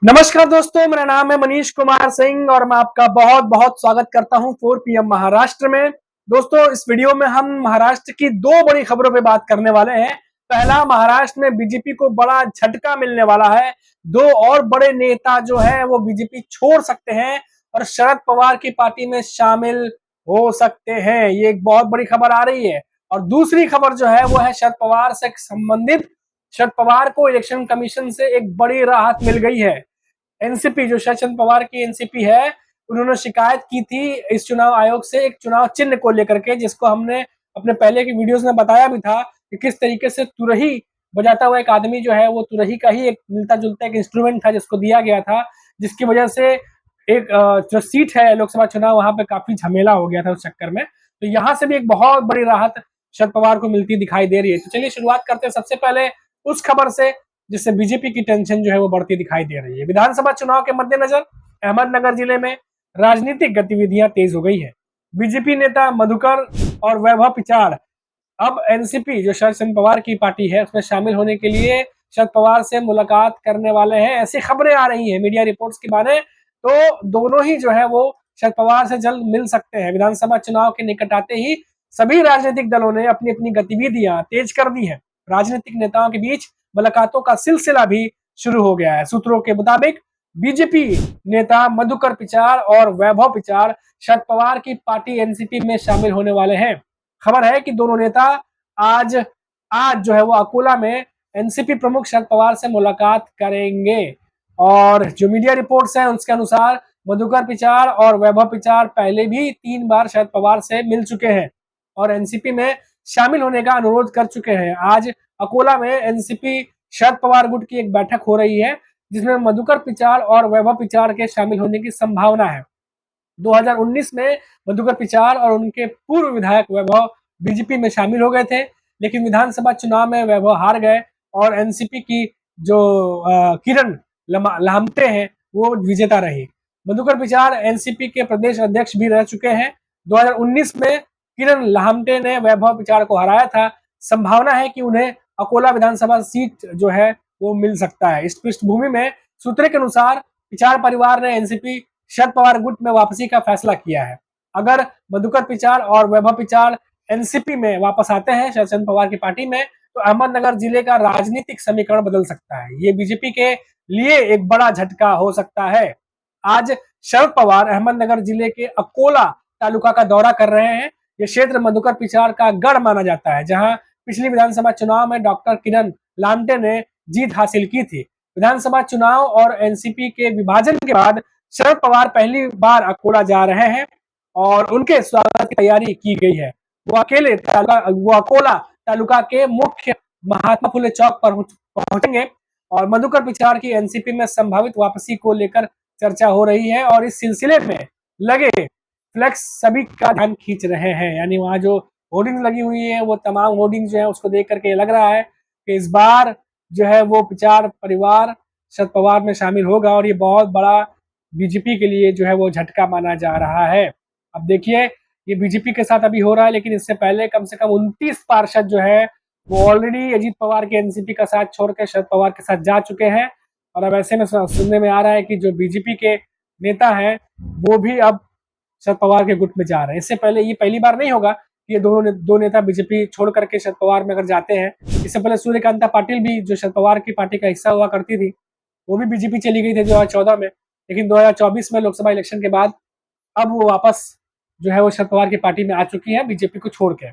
नमस्कार दोस्तों, मेरा नाम है मनीष कुमार सिंह और मैं आपका बहुत बहुत स्वागत करता हूं 4 PM महाराष्ट्र में। दोस्तों, इस वीडियो में हम महाराष्ट्र की दो बड़ी खबरों पे बात करने वाले हैं। पहला, महाराष्ट्र में बीजेपी को बड़ा झटका मिलने वाला है। दो और बड़े नेता जो है वो बीजेपी छोड़ सकते हैं और शरद पवार की पार्टी में शामिल हो सकते हैं। ये एक बहुत बड़ी खबर आ रही है। और दूसरी खबर जो है वो है शरद पवार से संबंधित। शरद पवार को इलेक्शन कमीशन से एक बड़ी राहत मिल गई है। एनसीपी, जो शरद पवार की एनसीपी है, उन्होंने शिकायत की थी इस चुनाव आयोग से एक चुनाव चिन्ह को लेकर के, जिसको हमने अपने पहले की वीडियोस में बताया भी था कि किस तरीके से तुरही बजाता हुआ एक आदमी जो है वो तुरही का ही एक मिलता जुलता एक इंस्ट्रूमेंट था जिसको दिया गया था, जिसकी वजह से एक जो सीट है लोकसभा चुनाव वहां पे काफी झमेला हो गया था उस चक्कर में। तो यहाँ से भी एक बहुत बड़ी राहत शरद पवार को मिलती दिखाई दे रही है। तो चलिए शुरुआत करते हैं सबसे पहले उस खबर से जिससे बीजेपी की टेंशन जो है वो बढ़ती दिखाई दे रही है। विधानसभा चुनाव के मद्देनजर अहमदनगर जिले में राजनीतिक गतिविधियां तेज हो गई है। बीजेपी नेता मधुकर और वैभव पिचाड़ अब एनसीपी, जो शरद पवार की पार्टी है, उसमें शामिल होने के लिए शरद पवार से मुलाकात करने वाले हैं। ऐसी खबरें आ रही हैं मीडिया रिपोर्ट्स की माने तो दोनों ही जो है वो शरद पवार से जल्द मिल सकते हैं। विधानसभा चुनाव के निकट आते ही सभी राजनीतिक दलों ने अपनी अपनी गतिविधियां तेज कर दी है। राजनीतिक नेताओं के बीच मुलाकातों का सिलसिला भी शुरू हो गया है। सूत्रों के मुताबिक बीजेपी नेता मधुकर पिचाड़ और वैभव पिचाड़ शरद पवार की पार्टी एनसीपी में शामिल होने वाले हैं। खबर है कि दोनों नेता आज आज जो है वो अकोला में एनसीपी प्रमुख शरद पवार से मुलाकात करेंगे। और जो मीडिया रिपोर्ट्स हैं उसके अनुसार मधुकर पिचाड़ और वैभव पिचाड़ पहले भी 3 बार शरद पवार से मिल चुके हैं और एनसीपी में शामिल होने का अनुरोध कर चुके हैं। आज अकोला में एनसीपी शरद पवार गुट की एक बैठक हो रही है जिसमें मधुकर पिचाड़ और वैभव पिचाड़ के शामिल होने की संभावना है। 2019 में मधुकर पिचाड़ और उनके पूर्व विधायक वैभव बीजेपी में शामिल हो गए थे, लेकिन विधानसभा चुनाव में वैभव हार गए और एनसीपी की जो किरण लामटे हैं वो विजेता रही। मधुकर पिचाड़ एनसीपी के प्रदेश अध्यक्ष भी रह चुके हैं। 2019 में किरण लामटे ने वैभव पिचाड़ को हराया था। संभावना है कि उन्हें अकोला विधानसभा सीट जो है वो मिल सकता है। इस पृष्ठभूमि में सूत्रों के अनुसार पिचाड़ परिवार ने एनसीपी शरद पवार गुट में वापसी का फैसला किया है। अगर मधुकर पिचाड़ और वैभव पिचाड़ एनसीपी में वापस आते हैं शरद पवार की पार्टी में, तो अहमदनगर जिले का राजनीतिक समीकरण बदल सकता है। ये बीजेपी के लिए एक बड़ा झटका हो सकता है। आज शरद पवार अहमदनगर जिले के अकोला तालुका का दौरा कर रहे हैं। ये क्षेत्र मधुकर पिचाड़ का गढ़ माना जाता है, जहां पिछली विधानसभा चुनाव में डॉक्टर किरण लामटे ने जीत हासिल की थी। विधानसभा चुनाव और एनसीपी के विभाजन के बाद शरद पवार पहली बार अकोला जा रहे हैं और उनके स्वागत की तैयारी की गई है। वो अकोला तालुका के मुख्य महात्मा फुले चौक पर पहुंचेंगे और मधुकर पिचाड़ की एनसीपी में संभावित वापसी को लेकर चर्चा हो रही है और इस सिलसिले में लगे फ्लेक्स सभी का ध्यान खींच रहे हैं। यानी वहां जो होर्डिंग लगी हुई है वो तमाम होर्डिंग जो है उसको देख करके लग रहा है कि इस बार जो है वो पिचाड़ परिवार शरद पवार में शामिल होगा और ये बहुत बड़ा बीजेपी के लिए जो है वो झटका माना जा रहा है। अब देखिए, ये बीजेपी के साथ अभी हो रहा है, लेकिन इससे पहले कम से कम 29 पार्षद जो है वो ऑलरेडी अजीत पवार के एनसीपी का साथ छोड़ के शरद पवार के साथ जा चुके हैं। और अब ऐसे में सुनने में आ रहा है कि जो बीजेपी के नेता हैं वो भी अब शरद पवार के गुट में जा रहे हैं। इससे पहले ये पहली बार नहीं होगा कि ये दो नेता बीजेपी छोड़ करके शरद पवार में अगर जाते हैं। इससे पहले सूर्यकांता पाटिल भी, जो शरद पवार की पार्टी का हिस्सा हुआ करती थी, वो भी बीजेपी चली गई थी 2014 में, लेकिन 2024 में लोकसभा इलेक्शन के बाद अब वो वापस जो है वो शरद पवार की पार्टी में आ चुकी है बीजेपी को छोड़ के।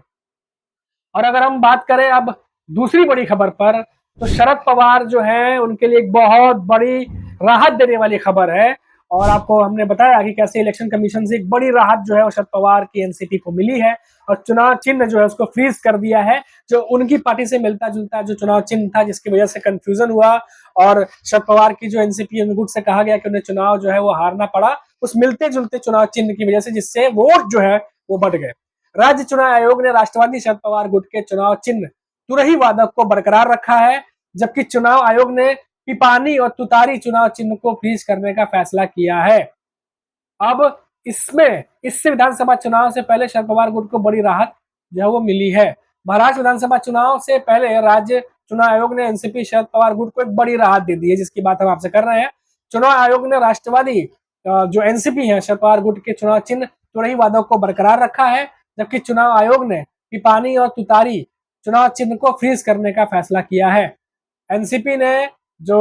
और अगर हम बात करें अब दूसरी बड़ी खबर पर, तो शरद पवार जो है उनके लिए एक बहुत बड़ी राहत देने वाली खबर है। और आपको हमने बताया कि कैसे इलेक्शन कमीशन से एक बड़ी राहत जो है वो शरद पवार की एनसीपी को मिली है और चुनाव चिन्ह जो है उसको फ्रीज कर दिया है, जो उनकी पार्टी से मिलता जुलता जो चुनाव चिन्ह था, जिसकी वजह से कंफ्यूजन हुआ और शरद पवार की जो एनसीपी गुट से कहा गया कि उन्हें चुनाव जो है वो हारना पड़ा उस मिलते जुलते चुनाव चिन्ह की वजह से, जिससे वोट जो है वो बढ़ गए। राज्य चुनाव आयोग ने राष्ट्रवादी शरद पवार गुट के चुनाव चिन्ह तुरही वादक को बरकरार रखा है, जबकि चुनाव आयोग ने पिपानी और तुतारी चुनाव चिन्ह को फ्रीज करने का फैसला किया है। अब इससे विधानसभा चुनाव से पहले शरद पवार गुट को बड़ी राहत जो है वो मिली है। महाराष्ट्र विधानसभा चुनाव से पहले राज्य चुनाव आयोग ने एनसीपी शरद पवार गुट को एक बड़ी राहत दे दी है, जिसकी बात हम आपसे कर रहे हैं। चुनाव आयोग ने राष्ट्रवादी जो एनसीपी है शरद पवार गुट के चुनाव चिन्ह तुरही वादक को बरकरार रखा है, जबकि चुनाव आयोग ने पिपानी और तुतारी चुनाव चिन्ह को फ्रीज करने का फैसला किया है। एनसीपी ने जो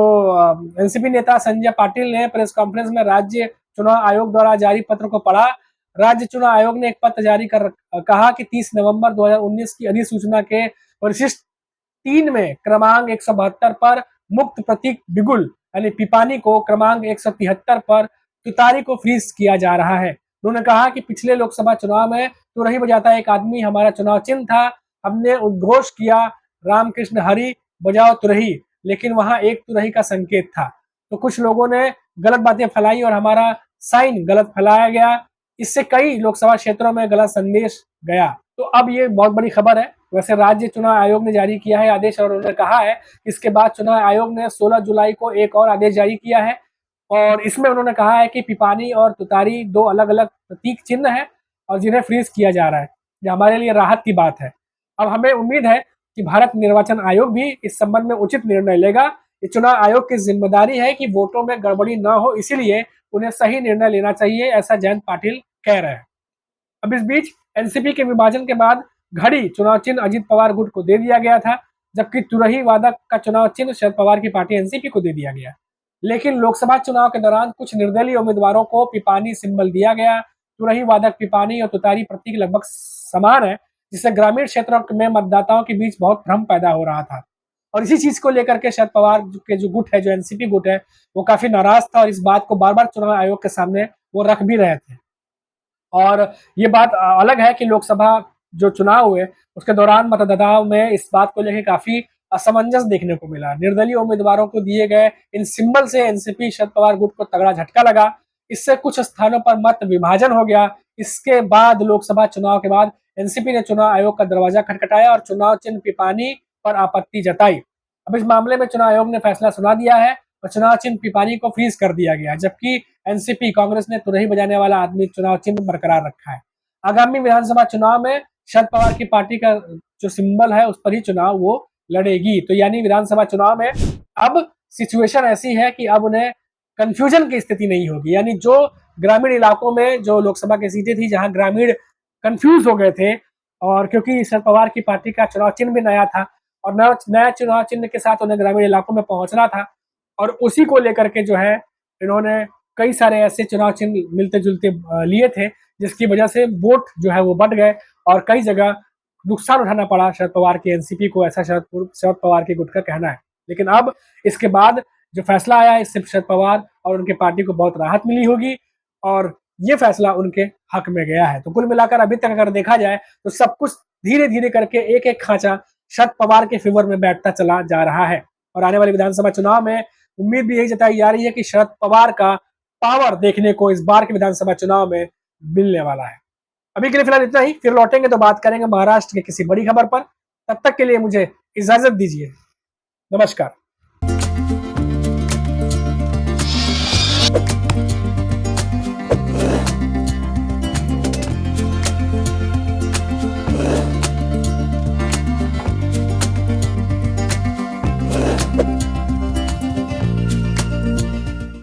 एनसीपी नेता संजय पाटिल ने प्रेस कॉन्फ्रेंस में राज्य चुनाव आयोग द्वारा जारी पत्र को पढ़ा। राज्य चुनाव आयोग ने एक पत्र जारी कर कहा कि 30 नवंबर 2019 की अधिसूचना के परिशिष्ट 3 में क्रमांक 172 पर मुक्त प्रतीक बिगुल यानी पिपानी को क्रमांक 173 पर तुतारी को फ्रीज किया जा रहा है। उन्होंने कहा कि पिछले लोकसभा चुनाव में तुरही बजाता एक आदमी हमारा चुनाव चिन्ह था। हमने उद्घोष किया रामकृष्ण हरि बजाओ तुरही, लेकिन वहां एक तुरही का संकेत था। तो कुछ लोगों ने गलत बातें फैलाई और हमारा साइन गलत फैलाया गया। इससे कई लोकसभा क्षेत्रों में गलत संदेश गया। तो अब ये बहुत बड़ी खबर है। वैसे राज्य चुनाव आयोग ने जारी किया है आदेश और उन्होंने कहा है इसके बाद चुनाव आयोग ने 16 जुलाई को एक और आदेश जारी किया है और इसमें उन्होंने कहा है कि पिपानी और तुतारी दो अलग अलग प्रतीक चिन्ह है और जिन्हें फ्रीज किया जा रहा है। ये हमारे लिए राहत की बात है। अब हमें उम्मीद है कि भारत निर्वाचन आयोग भी इस संबंध में उचित निर्णय लेगा। ये चुनाव आयोग की जिम्मेदारी है कि वोटों में गड़बड़ी न हो, इसीलिए उन्हें सही निर्णय लेना चाहिए, ऐसा जयंत पाटिल कह रहे हैं। अब इस बीच एनसीपी के विभाजन के बाद घड़ी चुनाव चिन्ह अजित पवार गुट को दे दिया गया था, जबकि तुरही वादक का चुनाव चिन्ह शरद पवार की पार्टी एनसीपी को दे दिया गया। लेकिन लोकसभा चुनाव के दौरान कुछ निर्दलीय उम्मीदवारों को पिपानी सिंबल दिया गया। तुरही वादक पिपानी और तुतारी प्रतीक लगभग समान है, जिससे ग्रामीण क्षेत्रों में मतदाताओं के बीच बहुत भ्रम पैदा हो रहा था और इसी चीज को लेकर के शरद पवार के जो गुट है, जो एनसीपी गुट है, वो काफी नाराज था और इस बात को बार बार चुनाव आयोग के सामने वो रख भी रहे थे। और ये बात अलग है कि लोकसभा जो चुनाव हुए उसके दौरान मतदाताओं में इस बात को लेकर काफी असमंजस देखने को मिला। निर्दलीय उम्मीदवारों को दिए गए इन सिंबल से एनसीपी शरद पवार गुट को तगड़ा झटका लगा। इससे कुछ स्थानों पर मत विभाजन हो गया। इसके बाद लोकसभा चुनाव के बाद एनसीपी ने चुनाव आयोग का दरवाजा खटखटाया और चुनाव चिन्ह पिपानी पर आपत्ति जताई। अब इस मामले में चुनाव आयोग ने फैसला सुना दिया है और चुनाव चिन्ह पिपानी को फ्रीज कर दिया गया, जबकि एनसीपी कांग्रेस ने तुरही बजाने वाला आदमी चुनाव चिन्ह बरकरार रखा है। आगामी विधानसभा चुनाव में शरद पवार की पार्टी का जो सिंबल है उस पर ही चुनाव वो लड़ेगी। तो यानी विधानसभा चुनाव में अब सिचुएशन ऐसी है कि अब उन्हें कंफ्यूजन की स्थिति नहीं होगी। यानी जो ग्रामीण इलाकों में जो लोकसभा की सीटें थी जहां ग्रामीण कंफ्यूज हो गए थे, और क्योंकि शरद पवार की पार्टी का चुनाव चिन्ह भी नया था और नया चुनाव चिन्ह के साथ उन्हें ग्रामीण इलाकों में पहुंचना था और उसी को लेकर के जो है इन्होंने कई सारे ऐसे चुनाव चिन्ह मिलते जुलते लिए थे, जिसकी वजह से वोट जो है वो बढ़ गए और कई जगह नुकसान उठाना पड़ा शरद पवार की एनसीपी को, ऐसा शरद पवार के गुट का कहना है। लेकिन अब इसके बाद जो फैसला आया इससे शरद पवार और उनकी पार्टी को बहुत राहत मिली होगी और ये फैसला उनके हक में गया है। तो कुल मिलाकर अभी तक अगर देखा जाए तो सब कुछ धीरे धीरे करके एक एक खांचा शरद पवार के फेवर में बैठता चला जा रहा है और आने वाले विधानसभा चुनाव में उम्मीद भी यही जताई जा रही है कि शरद पवार का पावर देखने को इस बार के विधानसभा चुनाव में मिलने वाला है। अभी के लिए फिलहाल इतना ही, फिर लौटेंगे तो बात करेंगे महाराष्ट्र के किसी बड़ी खबर पर। तब तक के लिए मुझे इजाजत दीजिए। नमस्कार।